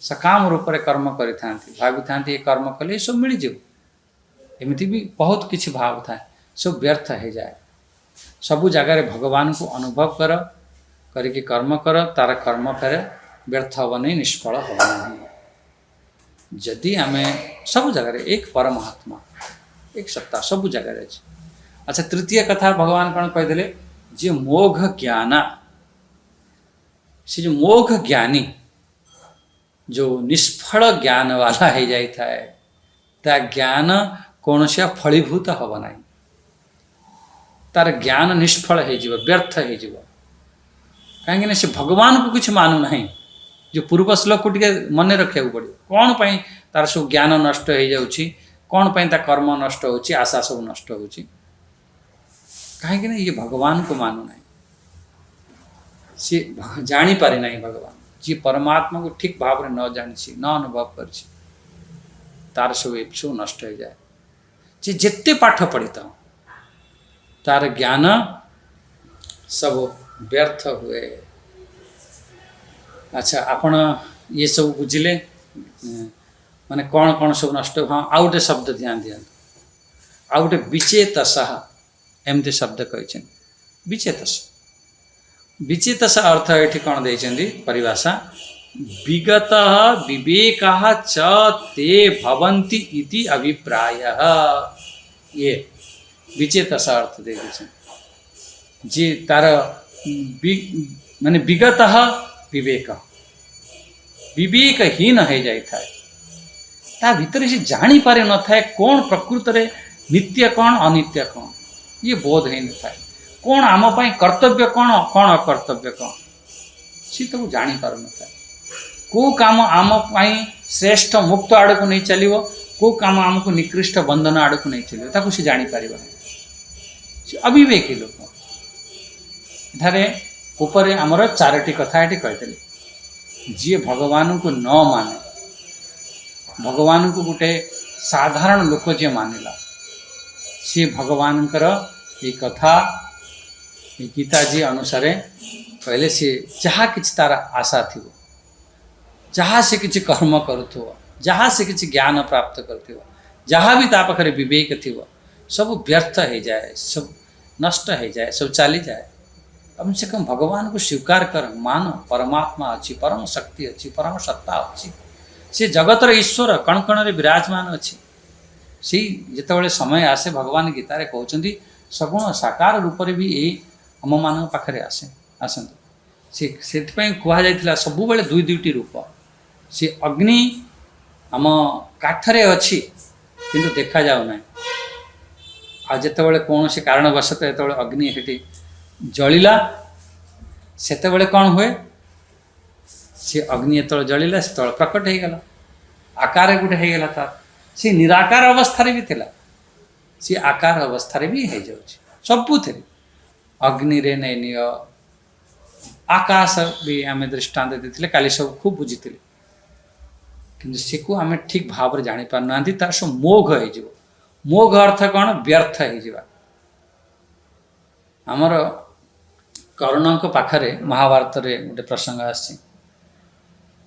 सकाम रूप से कर्म करि भावी ये कर्म कले सब मिल जाओ एमती भी बहुत किसी भाव था सब व्यर्थ हो जाए। सबु जगार भगवान को अनुभव कर करके कर्म कर, तार कर्म फेर व्यर्थ हम नहीं, निष्फल हम नहीं। जदि आम सब जगार एक परमात्मा एक सत्ता सब जगार अच्छे। अच्छा, तृतीय कथा भगवान कौन कहीदे, जे मोघ ज्ञान, से जो मोघ ज्ञानी जो निष्फल ज्ञान वाला हो जाए ता ज्ञान कौन से फलीभूत हम ना, तार ज्ञान निष्फल हो व्यर्थ हो, कहीं से भगवान को कुछ मानु ना। जो पूर्व श्लोक को टे मन रखा पड़ो, कौन पाई तार सब ज्ञान नष्ट हो जाऊँगी, कौन पाई ता कर्म नष्ट हो, आशा सब नष्ट हो, कहीं ये भगवान को मानु ना, सी जानी पारे ना भगवान। जी परमात्मा को ठीक भाव में न जानी न अनुभव कर तार सब सब नष्ट हो जाए। जे जिते पाठ पढ़ी था तार ज्ञान सब व्यर्थ हुए। अच्छा, आपण ये सब बुझिले माने कौन कौन सब नष्ट। हाँ, आउ गोटे शब्द ध्यान दियंतु, आउ गोटे विचेतसः एमती शब्द कही विचेतस। विचेतस अर्थ ये कौन देती परिभाषा, विगत विवेक च ते भवन्ति इति अभिप्रायः। ये विचेतस अर्थ दे जी तार माने विगत विवेक विवेकहीन हो जाए ता भीतर से जानी पारे न था कौन प्रकृत रे नित्य कौन अनित्य कौन, ये बोध ही न था। कौन आम पाई कर्तव्य कौन कौन अकर्तव्य कौन सी तो जानी पार न था। को काम आम पाई श्रेष्ठ मुक्त आड़ को नहीं चलो, को काम आमको निकृष्ट बंधन आड़ को नहीं चलो, ताकू सी जानी पार नहीं। अविवेकी लोक एठारे ऊपर आमर चारोटी कथा ये कही, जी भगवान को न माने, भगवान को गोटे साधारण लोक जी मानिला, सी भगवान ये कथा ये गीताजी अनुसार कहले सी जहाँ कि तार आशा थी, जहाँ से किसी कर्म करुव, जहाँ से किसी ज्ञान प्राप्त कर, जहाँ भी ता पाखे विवेक थी सब व्यर्थ हो जाए, सब नष्ट हो जाए, सब चली जाए। कम से कम भगवान को स्वीकार कर, मान परमात्मा अच्छी, परम शक्ति अच्छी, परम सत्ता अच्छी, से जगतर ईश्वर कण कण विराजमान अच्छी। सी जितेबाला समय आसे भगवान गीतार कहते सगुण साकार रूप से भी ये आम मान पाखे आसे आसतु। से कहुला सब बेले दुई दुईटी रूप, सी अग्नि आम काठरे अच्छी किंतु देखा जाऊ ना। आ जितेबाला कौन से कारणवशत जो अग्नि हेटी जलिला सेतेबेले कौन हुए, सी अग्नि जो जलिला से प्रकट हो गला, आकार गोटे हो गला तार। सी निराकार अवस्था भी थिला, सी आकार अवस्था भी हो जाउछि सबुथिरे। अग्नि रे नहीं निय, आकाश भी आम दृष्टांत देते काली सब खूब बुझी, किंतु सी को आम ठीक भाव में जानी पारना, तार सब मोघ हो। मोघ अर्थ कौन, व्यर्थ हो। आमर कर्ण पाखरे महाभारत रे गोटे प्रसंग आसी,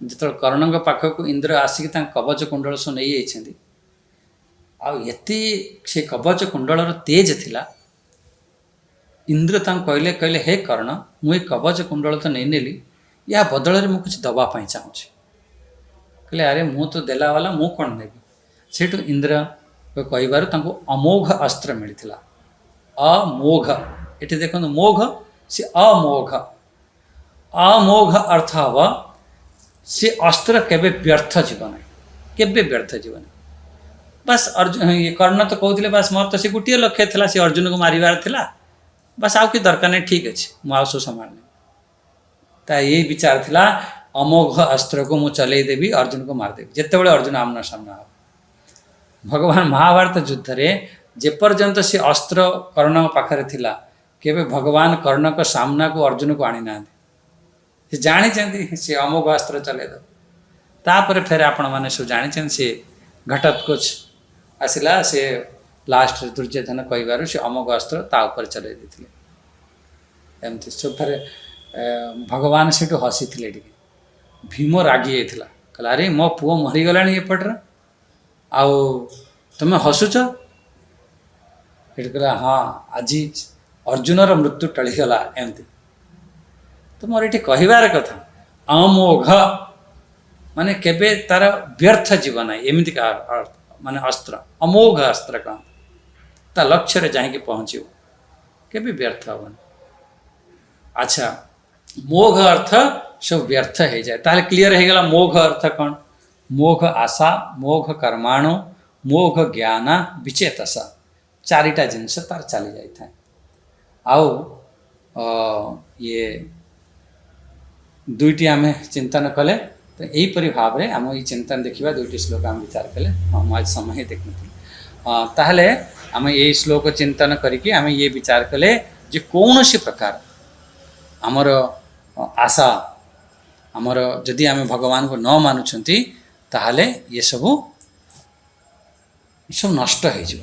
जो कर्ण पाखक इंद्र आसिक कवच कुंडल सब नहीं जाइछन्ति, आते से कवच कुंडलर तेज थिला। इंद्र कहले कहले हे कर्ण, मुझे कवच कुंडल तो नहीं नेली, या बदल में कुछ दवापाई चाहूँगी। कहले अरे मु तो देला वाला, मु कौन नेबी। सेठू इंद्र कहबार अमोघ अस्त्र मिलता। अमोघ ये देखो, मोघ से अमोघ, अमोघ अर्थ हम से अस्त्र केबे व्यर्थ जीवन, केबे व्यर्थ जीवन। बस अर्जुन ये कर्ण तो कहते बस मोर तो से गोटे लक्ष्य था, से अर्जुन को मारिबार थिला, बस आउ कि दरकार नहीं, ठीक अच्छे मुझे संभालने ता यही विचार थिला। अमोघ अस्त्र को मुझे चलईदेवी, अर्जुन को मारदेवी, जितेबाला अर्जुन आमना सामना हो। भगवान महाभारत युद्ध रे जेपर्यंत से अस्त्र कर्ण पाखरे थिला, केबे भगवान कर्ण को सामना को अर्जुन को आनी ना, से जानी से अमोघ अस्त्र चले दो। तापर फेर आपण मैंने सब जानी से घटोत्कच आसला, से लास्ट दुर्योधन कहबार से अमोघ अस्त्र ता ऊपर चलई देथिले। एमती सब फेर भगवान से हसी थे। भीम रागी जाइला, कहला अरे मो पुओ मरीगला एपट्रे, आउ तुम हसुच, ସେଠି କହିଲା ହଁ ଆଜି ଅର୍ଜୁନର ମୃତ୍ୟୁ ଟଳିଗଲା ଏମିତି। ତ ମୋର ଏଠି କହିବାର କଥା ଅମୋଘ ମାନେ କେବେ ତାର ବ୍ୟର୍ଥ ଯିବ ନାହିଁ ଏମିତିକା ମାନେ ଅସ୍ତ୍ର ଅମୋଘ ଅସ୍ତ୍ର କ'ଣ ତା ଲକ୍ଷ୍ୟରେ ଯାଇକି ପହଞ୍ଚିବ କେବେ ବ୍ୟର୍ଥ ହେବନି। ଆଚ୍ଛା ମୋଘ ଅର୍ଥ ସବୁ ବ୍ୟର୍ଥ ହେଇଯାଏ ତାହେଲେ କ୍ଲିଅର ହେଇଗଲା ମୋଘ ଅର୍ଥ କ'ଣ? ମୋଘ ଆଶା ମୋଘ କର୍ମାଣୁ ମୋଘ ଜ୍ଞାନ ବିଚେତସା ଚାରିଟା ଜିନିଷ ତାର ଚାଲି ଯାଇଥାଏ। ଆଉ ଇଏ ଦୁଇଟି ଆମେ ଚିନ୍ତନ କଲେ ତ ଏହିପରି ଭାବରେ ଆମ ଏଇ ଚିନ୍ତନ ଦେଖିବା ଦୁଇଟି ଶ୍ଲୋକ ଆମେ ବିଚାର କଲେ। ହଁ ମୁଁ ଆଜି ସମୟ ଦେଖୁନଥିଲି। ତାହେଲେ ଆମେ ଏଇ ଶ୍ଲୋକ ଚିନ୍ତନ କରିକି ଆମେ ଇଏ ବିଚାର କଲେ ଯେ କୌଣସି ପ୍ରକାର ଆମର ଆଶା ଆମର ଯଦି ଆମେ ଭଗବାନଙ୍କୁ ନ ମାନୁଛନ୍ତି ତାହେଲେ ଇଏ ସବୁ ନଷ୍ଟ ହେଇଯିବ।